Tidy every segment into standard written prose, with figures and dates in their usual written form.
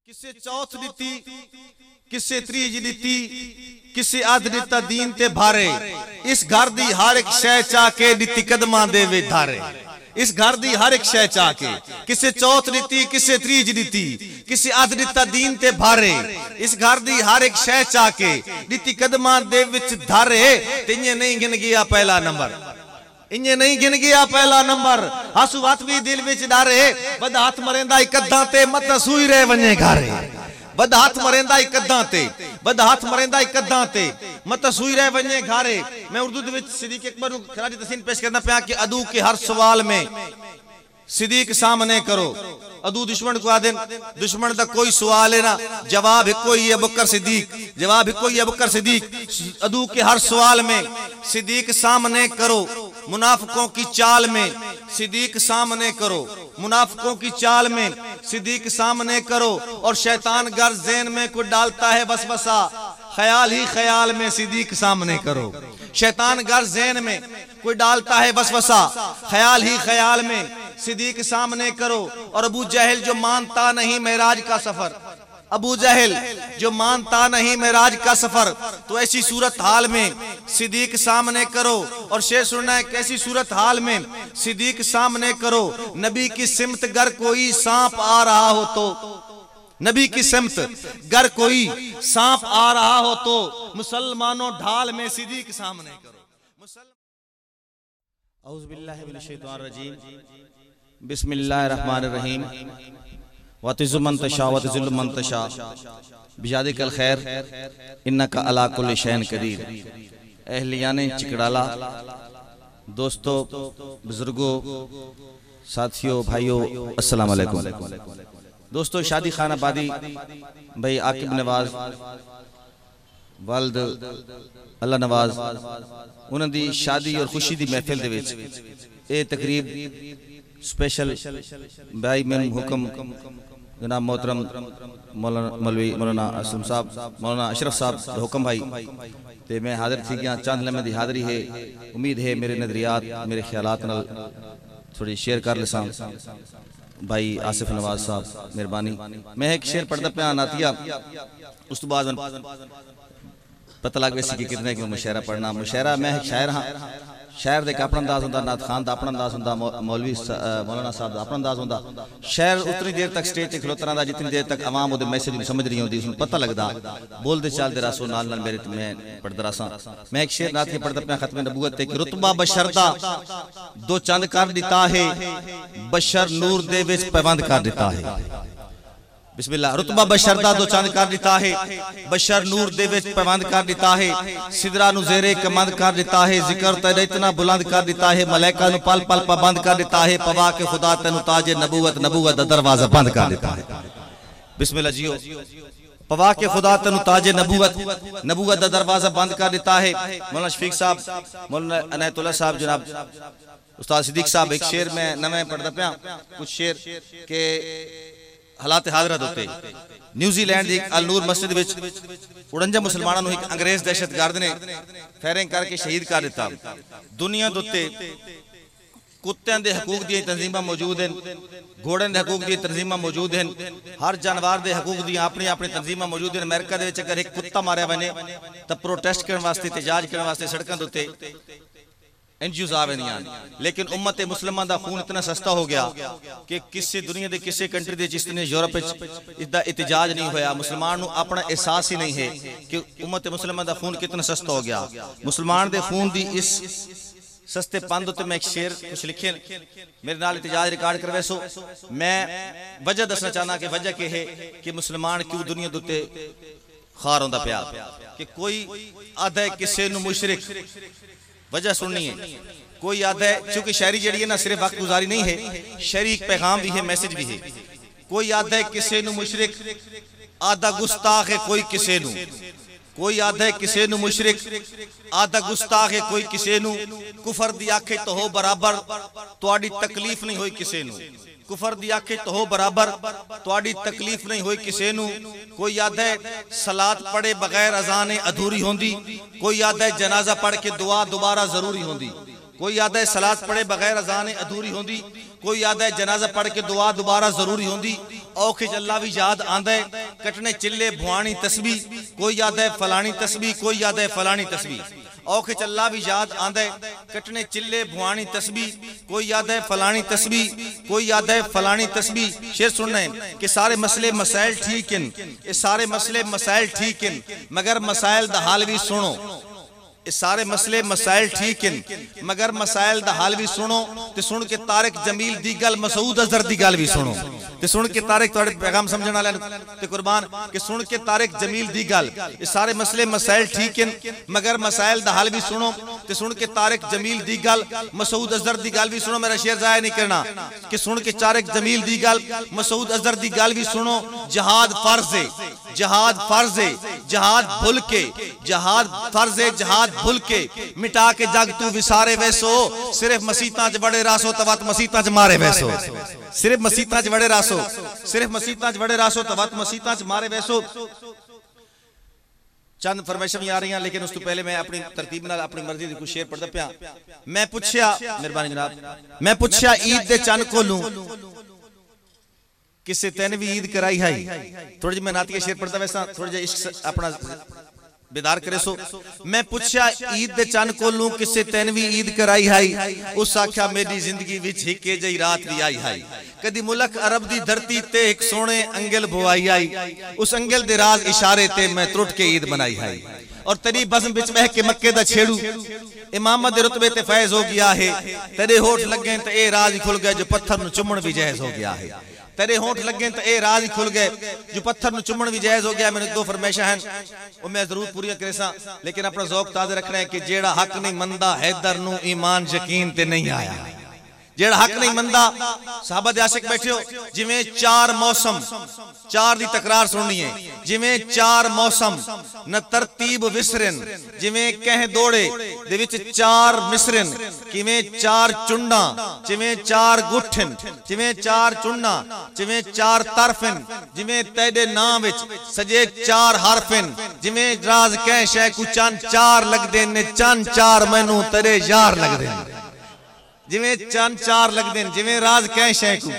किसे चौथ नीति, किसे त्रीज नीति, किसे अध नीता दीन ते भारे। इस घर दी हर एक शय चा के नीति कदमां दे वे धारे। इस घर दी हर एक शय चा के, किसे चौथ नीति, किसे त्रीज नीति, किसे अध नीता दीन ते भारे। इस घर दी हर एक शय चा के नीति कदमां दे विच धारे। ते नहीं गिन गया पहला नंबर, इन्हें नहीं गिन गया पहला नंबर। हसू हथ भी दिल विच डारे, बद हाथ मरेंदा इकद्दां ते मत सुई रहे वने घारे। बद हाथ मरेंदा इकद्दां ते, बद हाथ मरेंदा इकद्दां ते मत सुई रहे वने घारे। मैं उर्दू दे विच सिद्दीक अकबर नूं खराजी तहसीन पेश करना पिया कि अदू के हर सवाल में सिद्दीक सामने करो। अदू दुश्मन को आदे, दुश्मन दा कोई सवाल है ना, जवाब है कोई अबू बकर सिद्दीक, जवाब है कोई अबू बकर सिद्दीक। अदू के हर सवाल में सिद्दीक सामने करो, मुनाफिकों की चाल में सिद्दीक सामने करो, मुनाफिकों की चाल में सिद्दीक सामने करो। और शैतान गर ज़हन में कोई डालता है वसवसा, ख्याल ही ख्याल में सिद्दीक सामने करो। शैतान गर ज़हन में कोई डालता है वसवसा, ख्याल ही ख्याल में सिद्दीक सामने करो। और अबू जहल जो मानता नहीं मेराज का सफर, अबू जहल जो मानता नहीं मेराज का सफर, तो ऐसी सूरत हाल में सिद्दीक सामने करो। और शेर सुनना है, कैसी सूरत हाल में सिद्दीक सामने करो। नबी की सिमत गर कोई सांप आ रहा हो तो, नबी की सिमत गर कोई सांप आ रहा हो तो मुसलमानों ढाल में सिद्दीक सामने करो। औज़ु बिल्लाहि मिनश शैतानिर रजीम, बिस्मिल्लाहिर रहमानिर रहीम। वतिज़ु मन तशा वतिज़िल्लु मन तशा बियादिकल खैर इन्नका अला कुल्लि शैइन कदीर। अहलियाने चिकड़ाला, दोस्तों, बुजुर्गों, साथियों, भाइयों, अस्सलाम वालेकुम। दोस्तों, शादी खान आबादी भाई आकिब नवाज वालद अल्लाह नवाज उन्हां दी शादी और खुशी दी महफिल दे विच ये तकरीब स्पेशल भाई में हुक्म जनाब मोहतरम मौलवी मौलाना असलम साहब, मौलाना अशरफ साहब हुक्म भाई ते मैं हाजिर थी गया। चंद लम्हे दी हाज़री है। उम्मीद है मेरे नजरियात, मेरे ख्यालात नाल थोड़ी शेयर कर लेसां। भाई आसिफ नवाज साहब मेहरबानी। मैं एक शेर पढ़दा पिया नातिया, उस तो बाद पता लग वैसी कि कितने कि मुशायरा पढ़ना। मुशायरा मैं एक शायर हाँ, शायर दे अपना अंदाज होंदा, नात खान दा अपना अंदाज होंदा, मौलवी मौलाना साहब दा अपना अंदाज होंदा। शायर उतनी देर तक स्टेज ते खलोता रहिंदा जितनी देर तक आवाम ओदे मैसेज नहीं समझ रही होंदी, उसनूं पता लगदा। बोलदे चालदे रसो नाल नाल मेरे मैं पढ़दा रसां। मैं एक शेर नात पढ़दा पिया खत्म नबूवत ते कि रुतबा बशर दा दो चंद कर दिता है, बशर नूर दे विच पैबंद कर दिता है। बिस्मिल्लाह। रुतबा बशर दा दो चंद कर दिता है, बशर नूर दे विच पैबंद कर दिता है। सिदरा नु ज़ेरे कमंद कर दिता है, जिक्र तेरा इतना बुलंद कर दिता है। मलाइका नु पल पल पाबंद कर दिता है। पवा के खुदा तेनु ताजे नबूवत, नबूवत दा दरवाजा बंद कर देता है। बिस्मिल्लाह जियो। पवा के खुदा तेनु ताजे नबूवत, नबूवत दा दरवाजा बंद कर देता है। मौलाना शफीक साहब, मौलाना अनायतुल्लाह साहब, जनाब उस्ताद सिद्दीक साहब एक शेर में नवे पढ़दा पिया, कुछ शेर के हालात हाजरत होते। न्यूजीलैंड दी अल नूर मस्जिद विच 49 मुसलमानों नूं एक अंग्रेज दहशतगर्द ने फायरिंग करके शहीद कर दिता। दुनिया दे उत्ते कुत्तियां दे हकूक दी तंजीमां मौजूद हैं, घोड़ियां दे हकूक दी तंजीमां मौजूद हैं, हर जानवर दे हकूक दी अपनी अपनी तंजीमां मौजूद हैं। अमेरिका दे विच अगर एक कुत्ता मारिया बने तो प्रोटेस्ट करने वास्ते, एहतजाज करने वास्ते सड़कों दे उत्ते एनजीओ आ रही, लेकिन उम्मत मुसलमान दा खून इतना सस्ता हो गया कि किसी दुनिया के किसी कंट्री दे जितने यूरोप इसका एहतजाज नहीं होया। मुसलमान अपना एहसास ही नहीं है कि उम्मत मुसलमान दा खून कितना सस्ता हो गया। मुसलमान दे खून दी इस सस्ते पंद उत्ते मैं एक शेर कुछ लिखे, मेरे नाल एहतजाज रिकॉर्ड करवे सो। मैं वजह दसना चाहना कि वजह के है कि मुसलमान क्यों दुनिया दे उत्ते खार होंदा पिया कि कोई आधा किसी नूं मुशरिक, वजह सुननी है। कोई आधा है, चूंकि शायरी जड़ी है ना सिर्फ वक्त गुजारी नहीं है, शायरी एक पैगाम भी है, मैसेज भी है। कोई आधा है किसी नूं मुशरिक, आधा गुस्ताख है कोई किसी नूं। कोई आधा है किसी नूं मुशरिक, आधा गुस्ताख है कोई किसी नूं। कुफर दी आखे तो हो बराबर, तुहाडी तकलीफ नहीं होई किसी नूं। कुफर दी आखे तो हो बराबर, तुहाडी तकलीफ नहीं होई किसी नूं। कोई आधा है सलात पढ़े बगैर अजान अधूरी होंदी, कोई आधा है जनाजा पढ़ के दुआ दोबारा जरूरी होंदी। कोई आधा है सलात पढ़े बगैर अजान अधूरी होंदी, कोई आधा है जनाजा पढ़ के दुआ दोबारा जरूरी होंदी। औखे अल्लाह भी याद आंदा है, कटने चिल्ले भुआनी तस्बी, कोई याद है फलानी तस्बी, कोई याद है फलानी तस्बी। औखे अल्लाह भी याद आंदा है, कटने चिल्ले भुआनी तस्बी, कोई याद है फलानी तस्बी, कोई याद है फलानी तस्बी। शेर सुनना है कि सारे मसले मसाइल ठीक हैं, ये सारे मसले मसाइल ठीक हैं, मगर मसाइल दा हाल भी सुनो। ये सारे मसले मसाइल ठीक हैं, मगर मसाइल दा हाल भी सुनो। ते सुन के तारिक जमील दी गल, मसूद अजहर दी गल भी सुनो। ते सुन के तारिक तुहाडे पैगाम समझण वाले ते कुर्बान कि सुन के तारिक जमील दी गल, ये सारे मसले मसाइल ठीक हैं, मगर मसाइल दा हाल भी सुनो। ते सुन के तारिक जमील दी गल, मसूद अजहर दी गल भी सुनो। मेरा शेर जाया नहीं करना कि सुन के तारिक जमील दी गल, मसूद अजहर दी गल भी सुनो। जहाद फर्ज है, जहाद फर्ज है, जहाद भूल के, जहाद फर्ज है, जहाद भूल के मिटा के जग तू विसारे वैसो। सिर्फ मसीता च बड़े रासो तवत मसीता च मारे वैसो। सिर्फ मसीता च बड़े रासो, सिर्फ मसीता च बड़े रासो तवत मसीता च मारे वैसो। चंद फरमाइशां आ रही हैं, लेकिन उस तो पहले मैं अपनी तरतीब नाल अपनी मर्जी दी कुछ शेर पढ़दा पिया। मैं पूछया, मेहरबानी जनाब, मैं पूछया ईद दे चंद कोलू किसे तेन भी ईद कराई है। थोड़ी जी मैं नातिया शेर पढ़दा वैसा थोड़ा जिहा इश्क अपना बेदार करे सो। मैं पूछया ईद दे चंद कोलू किसे तेन भी ईद कराई है। उस आख्या मेरी जिंदगी विच हिके जई रात भी आई है। कदी मुल्क अरब दी धरती ते एक सोने अंगल बुआई आई। उस अंगल दे राज इशारे ते मैं त्रुट के ईद बनाई है। और तेरी बज़म विच बह के मक्के दा छेड़ू इमामत दे रुतबे ते फैज हो गया है। तेरे होठ लगे ते ए राज खुल गए जो पत्थर नु चुमण भी जायज हो गया है। तेरे होठ लगे तो ए राज खुल गए जो पत्थर नु चुमण भी जायज हो गया। मैंने दो फरमाइशां हैं वो मैं जरूर पूरी करे सा, लेकिन अपना ज़ौक ताज़ा रखना है कि जेड़ा हक नहीं मंदा हैदर नु ईमान यकीन ते नहीं आया। जेड़ा हक नहीं मंदा सहाबा दे आशिक बैठे हो, जिवें चार मौसम, चार दी तकरार सुननी है। जिवें चार मौसम न तरतीब विसरन, जिवें कह दौड़े दे विच चार मिसरन, किवें चार चुंडा, जिवें चार गुठन, जिवें चार चुन्ना, जिवें चार तरफन, जिवें तेरे नाम विच सजे चार हरफन, जिवें राज कह शै को चंद चार लगदे ने, चंद चार मैनू तेरे यार लगदे ने। जिवें चंद चार लगदे ने, जिवें राज कह शै को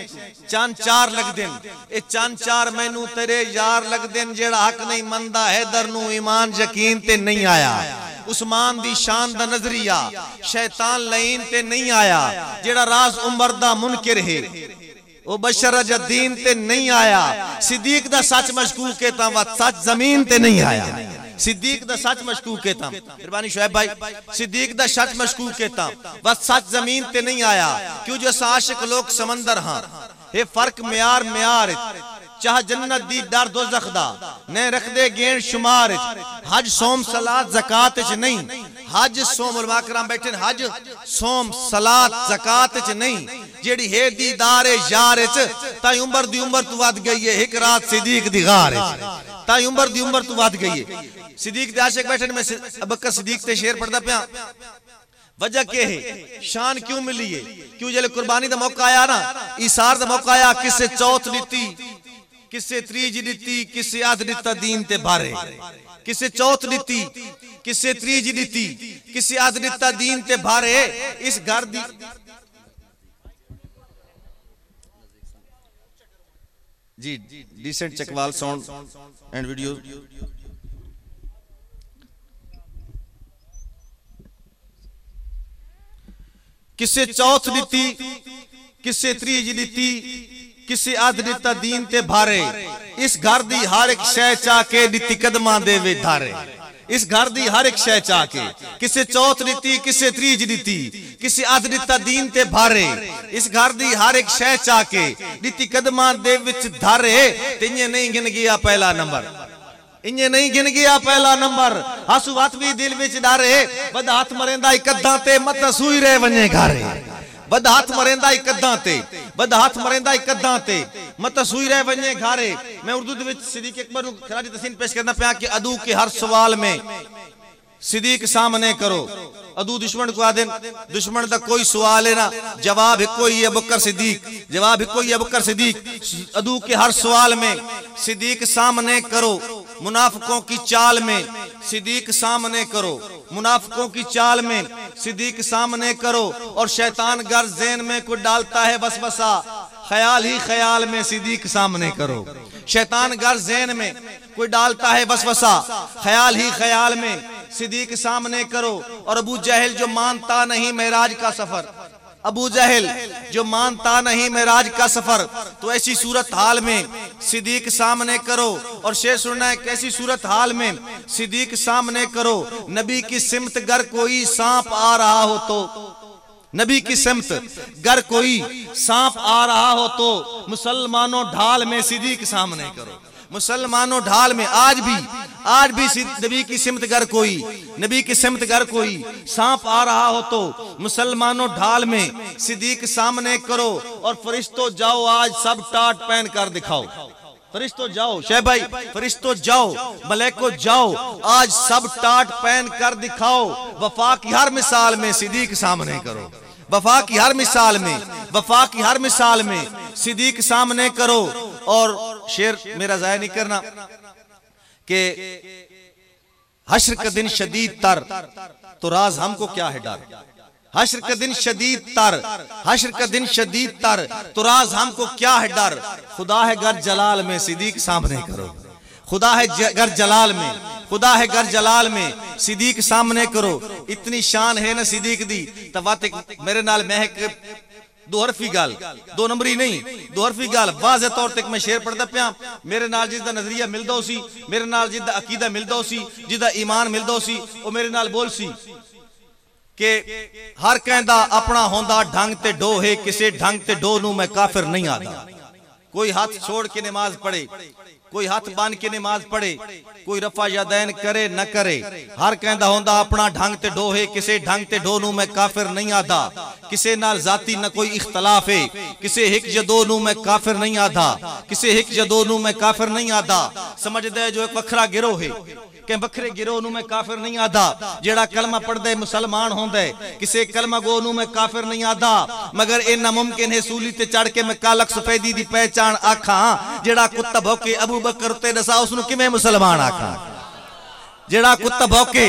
चंद चार लगदे ने, ए चंद चार मैनू तेरे यार लगदे ने। जेड़ा हक नहीं मंदा हैदर नु ईमान यकीन ते नहीं आया। उस्मान दी शान दा नजरिया शैतान लईन ते नहीं आया। जेड़ा राज उमर दा मुनकिर है ओ बशर अजदीन ते नहीं आया। सिद्दीक दा सच मशकूक है ता व सच जमीन ते नहीं आया। सिद्दीक दा सच मशकूक है ता मेहरबानी शुएब भाई, सिद्दीक दा सच मशकूक है ता व सच जमीन ते नहीं आया। क्यों जो आशिक लोग समंदर हां हे फर्क म्यार म्यार चाह जन्नत दी डर दोज़ख दा ने रख दे गेण शुमार। हज सोम सलात ज़कात च नहीं, हज सोम उलमा कराम बैठे हज सोम सलात ज़कात च नहीं। जेड़ी है दीदार यार च ताई उमर दी उमर तू वध गई है। एक रात सिद्दीक दी गार ताई उमर दी उमर तू वध गई है। सिद्दीक दे आशिक बैठे मैं अबू बकर सिद्दीक ते शेर पढ़दा पिया। वजह क्या है, शान क्यों मिली है? क्यों जले कुर्बानी दा मौका आया ना, ईसार दा मौका आया, किसे चौथ दी, किसे त्रीज दी, किसे अध दिता दीन ते भारे। किसे चौथ दी, किसे त्रीज दी, किसे अध दिता दीन ते भारे। इस घर दी जी decent Chakwal sound and video. किसे चौथ दी, किसे त्रीज दी, किसे अध दिता दीन ते भारे। इस घर दी हर एक शै चा के दिती कदमां दे वे धारे। इस घर दी हर एक शै चा के, किसे चौथ दी, किसे त्रीज दी, किसे अध दिता दीन ते भारे। इस घर दी हर एक शै चा के दिती कदमां दे विच धारे। तिन्ने नहीं गिन गया पहला नंबर, इन्हें नहीं गिन गया पहला नंबर। हसू हथ भी दिल विच डारे, बद हाथ मरेंदा इकद्दां ते मत सूई रह वने घारे। बद हाथ मरेंदा इकद्दां ते, बद हाथ मरेंदा इकद्दां ते मत सूई रह वने घारे। मैं उर्दू दे विच सिद्दीक अकबर नु खराजी तहसीन पेश करना पिया कि अदू के हर सवाल में सिद्दीक सामने करो। अदू दुश्मन को आदन, दुश्मन दा कोई सवाल है ना, जवाब एक कोई है अबू बकर सिद्दीक, जवाब एक कोई है अबू बकर सिद्दीक। अदू के हर सवाल में सिद्दीक सामने करो, मुनाफिकों की चाल में सिद्दीक सामने करो, मुनाफिकों की चाल में सिद्दीक सामने करो। और शैतान गर ज़हन में को डालता है वसवसा, ख्याल ही ख्याल में सिद्दीक सामने करो। शैतान घर ज़हन में कोई डालता है वसवसा, ख्याल ही ख्याल में सिद्दीक सामने करो। और अबू जहल जो मानता नहीं मेराज का सफर, अबू जहल जो मानता नहीं मेराज का सफर, तो ऐसी सूरत हाल में सिद्दीक सामने करो। और शेर सुनना है, कैसी सूरत हाल में सिद्दीक सामने करो। नबी की सिमत गर कोई सांप आ रहा हो तो, नबी की सिमत गर कोई सांप आ रहा हो तो मुसलमानों ढाल में सिद्दीक सामने करो। मुसलमानों ढाल में आज भी नबी की सिमत गर कोई, नबी की सिमत गर कोई सांप आ रहा हो तो मुसलमानों ढाल में सिद्दीक सामने करो। और फरिश्तों जाओ आज सब टाट पहन कर दिखाओ। फरिश्तों जाओ, शेख भाई फरिश्तों जाओ, मलैको जाओ, आज सब टाट पहन कर दिखाओ। वफा की हर मिसाल में सिद्दीक सामने करो। वफा की हर मिसाल में, वफा की हर मिसाल में सिद्दीक सामने करो। और शेर मेरा जाया नहीं करना कि हश्र का दिन शदीद तर, तो राज हमको क्या है डर। हश्र का दिन शदीद तर, हश्र का दिन शदीद तर, तो राज हमको क्या है डर। खुदा है गर जलाल में सिद्दीक सामने करो। खुदा है गर जलाल में, खुदा है गर जलाल में सिद्दीक सामने करो। इतनी शान है ना सिद्दीक दी, तवाते मेरे नाल महक दो हरफी गाल, दो नंबरी नहीं, दो हरफी गाल वाज़े तौर तक मैं शेर पढ़दा पिया। मेरे नाल जिसदा नजरिया मिलदा उसी, मेरे नाल जिसदा अकीदा मिलदा उसी, जिसदा ईमान मिलदा उसी, वो मेरे नाल बोल सी कि हर कहंदा अपना होंदा ढंग ते डो है, किसे ढंग ते डो नू मैं काफिर नहीं आदा। कोई हाथ छोड़ के नमाज पढ़े, कोई हाथ बांध के नमाज पढ़े, कोई रफा यदैन करे न करे, हर कहंदा होंदा अपना ढंग ते डो है, किसे ढंग ते डो नू मैं काफिर नहीं आदा। किसे नाल जाती न कोई इख्तलाफ है, किसे हिक जदो नू मैं काफिर नहीं आदा, किसे हिक जदो नू मैं काफिर नहीं आदा। समझदे जो एक वखरा गिरोह है कि वखरे गिरोह नू मैं काफिर नहीं आदा। जेड़ा कलमा पढ़दे मुसलमान होंदे, किसे कलमा गो नू मैं काफिर नहीं आदा। मगर ए नामुमकिन है सूली ते चढ़ के मैं कालक सफेदी दी पहचान आखा। जेड़ा कुत्ता भौके अबू बकर ते दसा उसनू किवें मुसलमान आखा। जेड़ा कुत्ता भौके,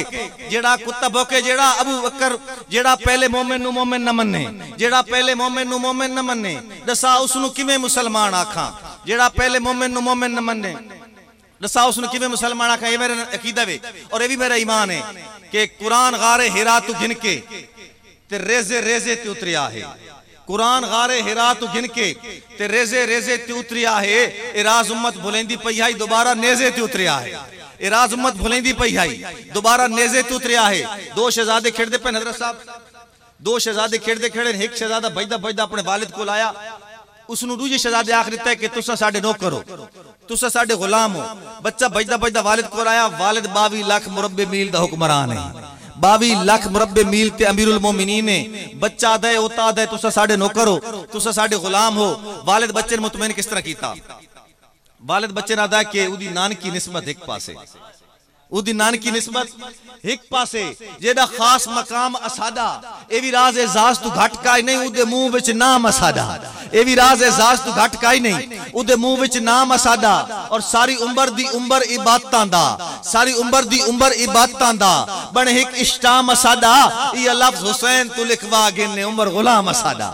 जेड़ा कुत्ता भौके, जेड़ा अबू बकर, जेड़ा पहले मोमिन नू मोमिन न मन्ने, जेड़ा पहले मोमिन नू मोमिन न मन्ने, दसा उसनू किवें मुसलमान आखा। जेड़ा पहले मोमिन नू मोमिन न मन्ने, दसा उसनू किवें मुसलमान आखा। ये मेरा अकीदा वे और ये भी मेरा ईमान है कि कुरान गारे हिरा तू गिन के ते रेजे रेजे ते उतरिया है। कुरान गारे हिरा तू गिन के ते रेजे रेजे ते उतरिया है। इराज उम्मत भुलेंदी पई आई दोबारा नेजे ते उतरिया है। इराज उम्मत भुलेंदी पई आई दोबारा नेजे ते उतरिया है। दो शहजादे खेड़दे पे हजरत साहब, दो शहजादे खेड़दे खेड़े एक शहजादा बजदा बजदा अपने वालिद को लाया। उसनू दूजे शहजादे आख दिता है कि तुसा साडे नौकर हो, तुसा साडे गुलाम हो। बच्चा बजदा बजदा वालिद को आया। वालिद 22 लाख मुरब्बे मील दा हुक्मरान है, 22 लाख मुरब्बे मील ते अमीरुल मोमिनीन ने। बच्चा दे ओता दे, तुसा साडे नौकर हो, तुसा साडे गुलाम हो। वालिद बच्चे ने मुतमईन किस तरह कीता। वालिद बच्चे ने अदा कि उदी नान की निस्बत एक पासे, उदी नान की निस्बत एक पासे, जेदा खास मकाम असादा। ए भी राज एजाज तू घट काई नहीं, उदे मुंह विच नाम असादा। ए भी राज एजाज तू घट काई नहीं, उदे मुंह विच नाम असादा। और सारी उम्र दी उम्र इबादतां दा, सारी उम्र दी उम्र इबादतां दा बन एक इश्ताम असादा। ये लफ्ज हुसैन तू लिखवा गिन उम्र गुलाम असादा।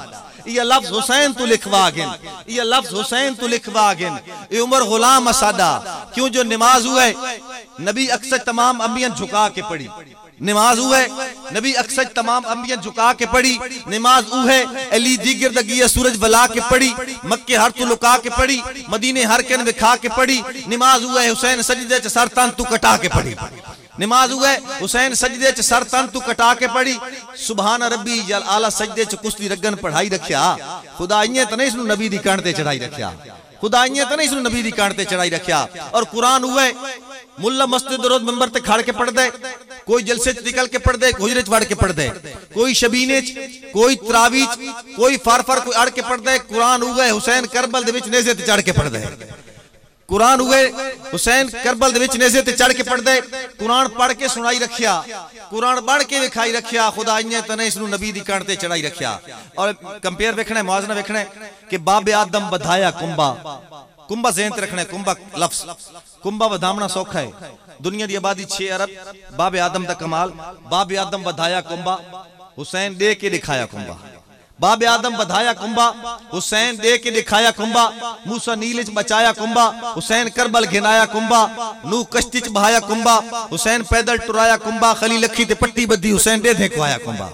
ये लफ्ज हुसैन तू लिखवा गिन, ये लफ्ज हुसैन तू लिखवा गिन, ये उम्र गुलाम असादा। क्यों जो नमाज हुए नबी अक्सर तमाम अंबियन झुका के पढ़ी। नमाज हुए नबी अक्सर तमाम अंबियन झुका के पढ़ी। नमाज हुए अली दी गिरदगी सूरज बला के पढ़ी। मक्के हर तू लुका के पढ़ी, मदीने हर कन विखा के पढ़ी। नमाज हुए हुसैन सजदे च सर तन तू कटा के पढ़ी। नमाज हुए हुसैन सजदे च सर तन तू कटा के पढ़ी। सुभान रब्बी जल आला सजदे च कुश्ती रगन पढ़ाई रखिया। खुदा इयां तो नहीं इसनू नबी दी कांड ते चढ़ाई रखिया। खुदा इयां तो नहीं इसनू नबी दी कांड ते चढ़ाई रखिया। और कुरान हुए मुल्ला मस्जिद रोज मंबर ते खड़ के पढ़ दे, कोई जलसे च निकल के पढ़ दे, कोई हुजरे च वड़ के पढ़ दे, कोई शबीने च, कोई तरावी च, कोई फार कोई अड़ के पढ़ दे। कुरान हुए हुसैन करबल दे विच नेज़े ते चढ़ के पढ़ दे। कुरान हुए हुसैन करबल दे विच नेज़े ते चढ़ के पढ़ दे। कुरान पढ़ के सुनाई रखिया, कुरान पढ़ के विखाई रखिया। खुदा इयां तो नहीं इसनू नबी दी कांड ते चढ़ाई रखिया। और कंपेयर वेखना है, मुआजना वेखना है कि बाबे आदम बधाया कुंबा। कुंबा ज़हन ते रखना है, कुंबा लफ्ज, कुंबा वधामना सौखा है। दुनिया की आबादी 6 अरब, बाबे आदम दा कमाल। बाबे आदम वधाया कुंबा, हुसैन दे के दिखाया कुंबा। बाब आदम बधाया कुंबा, हुसैन दे के दिखाया कुंबा, मूसा नील च बचाया कुंबा, हुसैन करबल घिनाया कुंबा, नू कश्ती च बहाया कुंबा, हुसैन पैदल टुराया कुंबा, खलील अखी ते पट्टी बद्धी, हुसैन दे दे कुहाया कुंबा।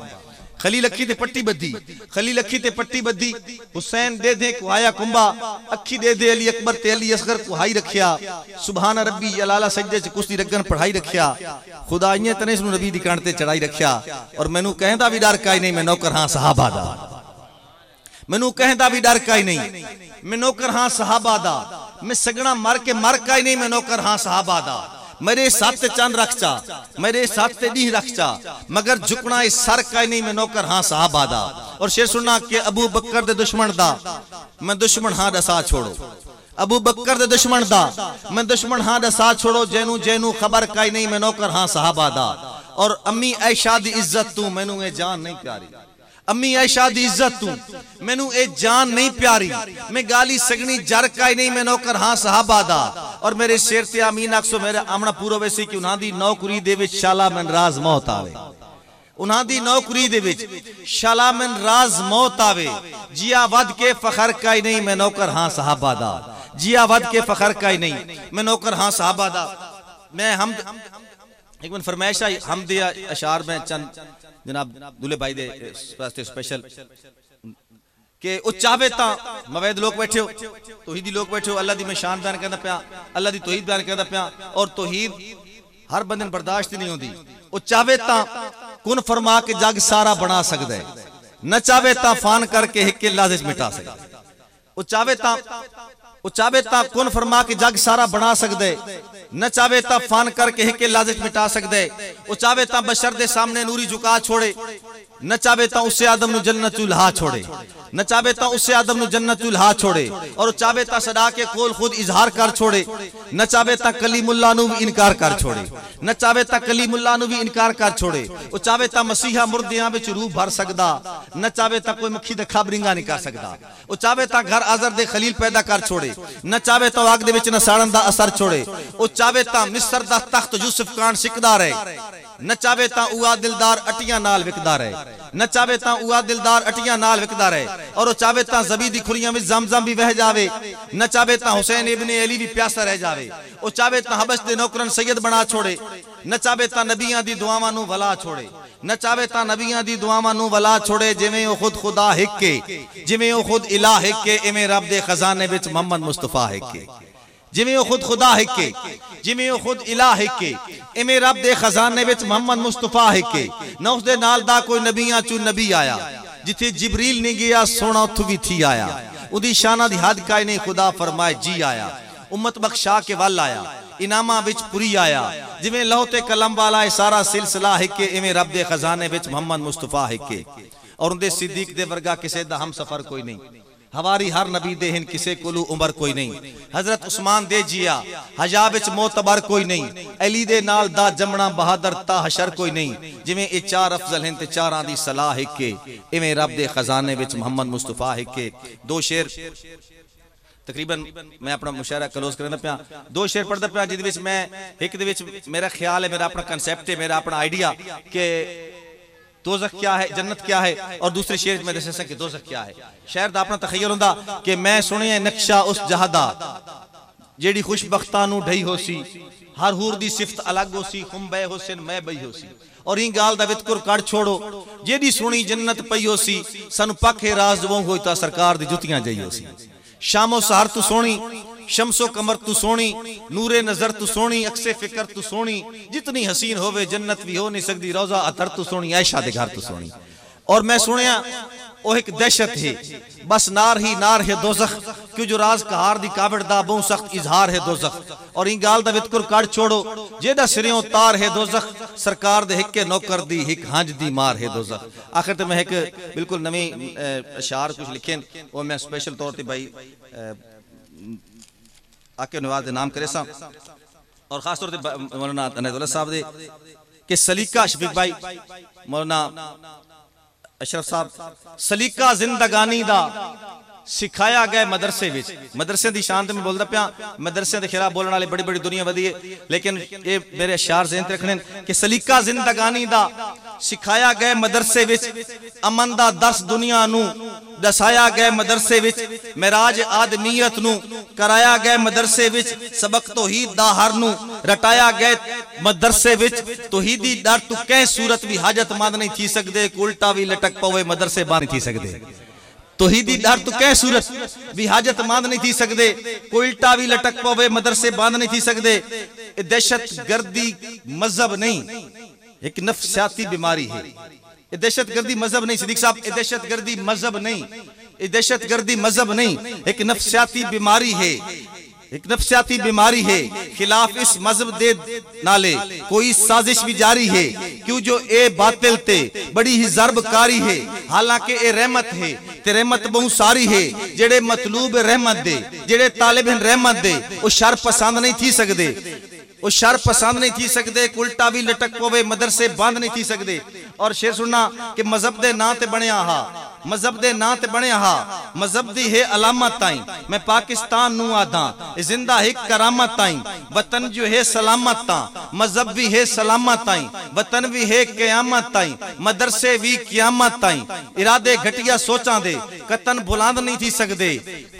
खलील अखी ते पट्टी बद्धी, खलील अखी ते पट्टी बद्धी, हुसैन दे दे कुहाया कुंबा, अखी दे दे अली अकबर ते अली असगर कुहाई रखिया, सुभान रब्बी जलाला सजदे च कुश्ती रगन पढ़ाई रखिया, खुदा इयां तने इसनू नबी दी कांड ते चढ़ाई रखिया। और मैनू कहंदा भी डर काई नहीं, मैं नौकर हां सहाबा दा, मैनू कहंदा भी डर काई नहीं, मैं नौकर हां सहाबा दा, मैं सगना मर के मर काई नहीं, मैं नौकर हां सहाबा दा। मेरे साथ ते चंद रखचा, मेरे साथ ते डी रखचा, मगर झुकना इस सर काई नहीं, मैं नौकर हां सहाबा दा। और शेर सुनना के अबू बकर दे दुश्मन दा मैं दुश्मन हां दसा छोड़ो, अबू बकर दे दुश्मन दा मैं दुश्मन हां दसा छोड़ो, जैनू जैनू खबर काई नहीं, मैं नौकर हां सहाबा दा। और अम्मी ऐशा दी इज्जत तू मैनू ए जान नहीं प्यारी, अम्मी ऐशा दी इज्जत तू मैनू ए जान नहीं प्यारी, मैं गाली सगनी जर काई नहीं, मैं नौकर हां सहाबा दा। और मेरे शेर ते आमीन अक्सो मेरे आमना पूरा वैसे कि उन्हां दी नौकरी दे विच शाला मन राज मौत आवे, उन्हां दी नौकरी दे विच शाला मन राज मौत आवे, जिया वद के फखर काई नहीं, मैं नौकर हां सहाबा दा, जिया वद के फखर काई नहीं, मैं नौकर हां सहाबा दा। मैं हम एक मिनट फरमाइश आई हम दिया अशार में चंद जनाब दुल्हे भाई दे वास्ते स्पेशल के ओ चाहे ता मवैद लोग बैठे हो, तौहीदी लोग बैठे हो, अल्लाह दी मैं शान बयान करदा पिया, अल्लाह दी तौहीद बयान करदा पिया, और तौहीद हर बंदे बर्दाश्त नहीं होती। ओ चाहे ता कुन फरमा के जग सारा बना सकदा है, न चाहे ता फान करके हिक लाज़ मिटा सकदा है। ओ चाहे ता कुन फरमा के जग सारा बना सकदा है, न चाहे ता फान करके हिक लाज़ मिटा सकदा है। ओ चाहे ता बशर दे सामने नूरी झुका छोड़े, न चाहे ता उससे आदम नु जन्नतुल हा छोड़े, न चाहे ता उससे आदम नु जन्नतुल हा छोड़े, और चाहे ता सदा के कोल खुद इजहार कर छोड़े, न चाहे ता कलीमुल्लाह नु भी इनकार कर छोड़े, न चाहे ता कलीमुल्लाह नु भी इनकार कर छोड़े। ओ चाहे ता मसीहा मुर्दियां विच रूह भर सकदा, न चाहे ता कोई मक्खी दे खबरिंगा नहीं कर सकदा। ओ चाहे ता घर अजर दे खलील पैदा कर छोड़े, न चाहे ता अग दे विच नसाड़न दा असर छोड़े। ओ चाहे ता मिस्र दा तख्त यूसुफ कान सिकदा रहे, न चाहे ता उआ दिलदार अटियां नाल विकदा रहे, न चाहे ता उआ दिलदार अटियां नाल विकदा रहे। और चाहे ता ज़बी दी खुरियां में ज़मज़म भी बह जावे, न चाहे ता हुसैन इब्ने अली भी प्यासा रह जावे। ओ चाहे ता हबश दे नौकरन सैयद बना छोड़े, न चाहे ता नबियां दी दुआवां नु वला छोड़े, न चाहे ता नबियां दी दुआवां नु वला छोड़े। जिवें ओ खुद खुदा हिक्के, जिवें ओ खुद इलाह हिक्के, इवें रब दे खजाने विच मोहम्मद मुस्तफा हिक्के। जिवें ओ खुद खुदा हिक्के, जिवें ओ खुद इलाह हिक्के, इवें रब दे खजाने विच मोहम्मद मुस्तफा हिक्के। न उस दे नाल दा कोई नबियां चू नबी आया, जिथे जिबरील नहीं गया सोना उथों भी थी आया। उदी शाना दी हद काई नहीं, खुदा फरमाए जी आया। उम्मत बख्शा के वल आया, इनामा विच पुरी आया। जिवें लौह ते कलम वाला है सारा सिलसिला हिक्के, इवें रब दे खजाने विच मोहम्मद मुस्तफा हिक्के। और उनदे सिद्दीक दे वर्गा किसे दा हम सफर कोई नहीं, हवारी हर नबी दे हिन किसे कोलू उमर कोई नहीं। हजरत उस्मान दे जिया हजा विच मोतबर कोई नहीं, अली दे नाल दा जमना बहादुर ता हशर कोई नहीं। जिवें ए चार अफजल हैं ते चारां दी सलाह हिक्के, इवें रब दे खजाने विच मोहम्मद मुस्तफा हिक्के। दो शेर तकरीबन मैं अपना मुशायरा क्लोज करना पिया, दो शेर पढ़दा पिया जिदे विच मैं एक दे विच मेरा ख्याल है, मेरा अपना कंसेप्ट है, मेरा अपना आइडिया के दोज़ख क्या है, जन्नत क्या है, और दूसरे शेर में दस कि दोज़ख क्या है। शायर दा अपना तखय्युल हुंदा कि मैं सुनिया नक्शा उस जहादा जेड़ी खुशबख्तां नू ढई होसी, हर हूर दी सिफत अलग होसी, खुम बे हुसैन मैं बई होसी। और ई गाल दा वितकुर कड़ छोड़ो, जेड़ी सुनी जन्नत पई होसी, सानू पखे राज वो होई ता सरकार दी जुतियां जई होसी। शामो सहर तू सोनी, शमसो कमर तू सोनी, नूरे नजर तू सोनी, अक्से फिक्र तू सोनी, जितनी हसीन होवे जन्नत भी हो नहीं सकती, रोजा अतर तू सोनी, ऐशा दे घर तू सोनी। और मैं सुनिया ओ एक दहशत है, बस नार ही नार है दोज़ख, क्यों जो राज कहार दी काबिड़ दा बहु सख्त इजहार है दोज़ख। और इन गाल दा वितकुर काट छोड़ो, जेदा सिरियों तार है दोज़ख, सरकार दे हिक्के नौकर दी हिक हंज दी मार है दोज़ख। आखिर ते मैं एक बिल्कुल नवी अशार कुछ लिखे, वो मैं स्पेशल तौर ते भाई आके नवाज नाम करे सा, और खास तौर पे मौलाना अनैतुल्लाह साहब दे कि सलीका शफीक भाई मौलाना अशरफ साहब, सलीका जिंदगानी दा सिखाया गया मदरसे विच। मदरसे दी शान ते मैं बोलदा पिया, मदरसे दे खिलाफ बोलने वाले बड़ी बड़ी दुनिया वधी है, लेकिन ये मेरे अशार ज़हन ते रखने कि सलीका जिंदगानी दा सिखाया गए मदरसे विच, अमन दा दर्स दुनिया नू दसाया गए मदरसे विच, मेराज आदमीयत नू कराया गए मदरसे विच, सबक तौहीद दा हर नू रटाया गए मदरसे विच। तौहीदी डर तू कै सूरत भी हाजतमंद नहीं थी सकदे, उल्टा भी लटक पवे मदरसे बाहर नहीं थी सकदे। तौहीदी डर तू कै सूरत भी हाजतमंद नहीं थी सकदे, कोई उल्टा भी लटक पवे मदरसे बंद नहीं थी सकदे। दहशत गर्दी मजहब नहीं, एक नफसियाती बीमारी है। दहशत गर्दी मजहब नहीं सिद्दीक साहब, दहशत गर्दी मजहब नहीं, दहशत गर्दी मजहब नहीं, एक नफसियाती बीमारी है, एक नफसियाती बीमारी है। खिलाफ इस मजहब दे नाले कोई साजिश भी जारी है, क्यों जो ए बातिल ते बड़ी ही ज़रबकारी है। हालांकि ए रहमत है ते रहमत बहुत सारी है, जेड़े मतलूब रहमत दे, जेड़े तालिब रहमत दे, वो शर पसंद नहीं थी सकदे, वो शर पसंद नहीं थी सकदे, उल्टा भी लटक पवे मदरसे बंद नहीं थी सकदे। और शेर सुनना कि मजहब दे नां ते बने हा, मजहब दे नां ते बने हा, मजहब दी है अलामत ताई मैं पाकिस्तान नू आदा, जिंदा है करामत ताई वतन जो है सलामत ता, मजहब भी है सलामत ताई वतन भी है क़यामत ताई, मदरसे भी क़यामत ताई। इरादे घटिया सोचां दे कतन बुलंद नहीं थी सकदे,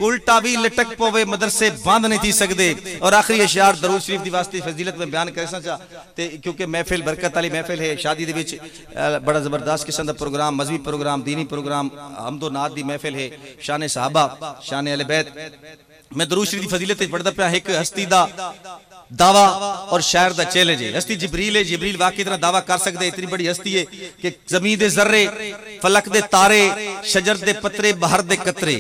उल्टा भी लटक पवे मदरसे बंद नहीं थी सकदे। और आखिरी अशआर दरूद शरीफ दी वास्ते फजीलत में बयान करना चाह ते, क्योंकि महफिल बरकत वाली महफिल है, शादी दे विच बड़ा जबरदस्त किस्म दा प्रोग्राम, मजहबी प्रोग्राम, दीनी प्रोग्राम, हमदो नात दी महफिल है, शान सहाबा, शान अहले बैत। मैं दरूद शरीफ दी फजीलत पढ़दा पिया, एक हस्ती दा दावा और शायर दा चैलेंज है। हस्ती जिब्रील है, जिब्रील वाकई तरह दावा कर सकते, इतनी बड़ी हस्ती है कि जमीन दे जर्रे, फलक दे तारे, शजर दे पत्रे, बहर दे कतरे,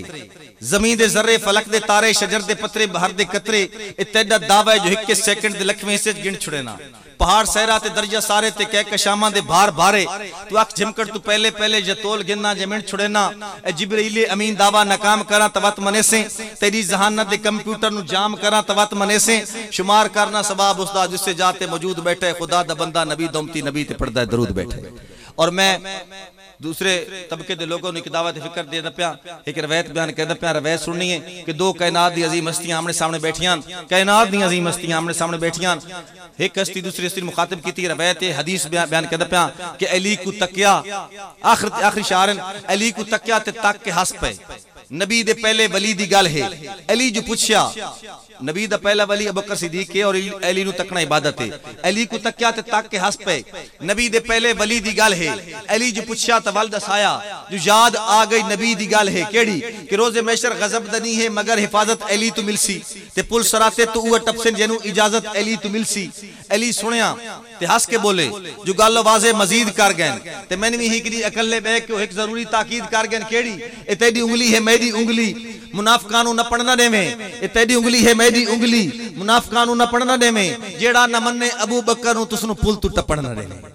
जमीन दे जर्रे, फलक दे तारे, शजर दे पत्रे, बहर दे कतरे, इत्तेदा दावा है जो 1 सेकंड दे लखवें हिस्से गिन छुड़े ना। पहाड़ सहरा ते दर्जा सारे ते कह कशामा दे भार भारे, तू अख झिमकड़ तू पहले पहले जतोल गिनना जमीन छुड़ेना। ए जिब्रील अमीन दावा नाकाम करा तवत मनेसे, तेरी जहानत दे कंप्यूटर नु जाम करा तवत मनेसे, शुमार करना सवाब उसदा जिससे जाते मौजूद बैठे, खुदा दा बंदा नबी दोमती नबी ते पढ़दा दरूद बैठे। और मैं दूसरे तबके के लोगों ने एक दावत फिक्र देना पिया, एक रवायत बयान करना पिया। रवायत सुननी है कि दो कायनात दी अजीम हस्तियां आमने सामने बैठियां, कायनात दी अजीम हस्तियां आमने सामने बैठियां, एक हस्ती दूसरी हस्ती मुखातिब की। रवायत है, हदीस बयान करना पिया कि अली को तकिया, आखिरी शार, अली को तकिया ते तक के हंस पे। नबी दे पहले वली दी गल है, अली जो पूछया, नबी दा पहला वली अबू बकर सिद्दीक है और अली नु तकना इबादत है। अली को तकिया ते तक के हंस पे, नबी दे पहले वली दी गल है। अली जो पूछया तो वल दसाया, जो याद आ गई नबी दी गल है केड़ी कि रोजे महशर गजब दनी है मगर हिफाजत अली तो मिलसी, ते पुल सराते तो उह टपसन जेनु इजाजत अली तो मिलसी। अली सुनया ते हंस के बोले, जो गल वाजे मजीद कर गए ते मैंने भी हिकड़ी अकले बह के एक जरूरी ताकीद कर गए केड़ी, ए तेरी उंगली है मेरी उंगली, मुनाफिकां नु न पढ़ना देवें, ए तेरी उंगली है मेरी उंगली, मुनाफिकां नु न पढ़ना देवें, जेड़ा न मन्ने अबू बकर नु तुस नु पुल तू टपड़ ना देवें।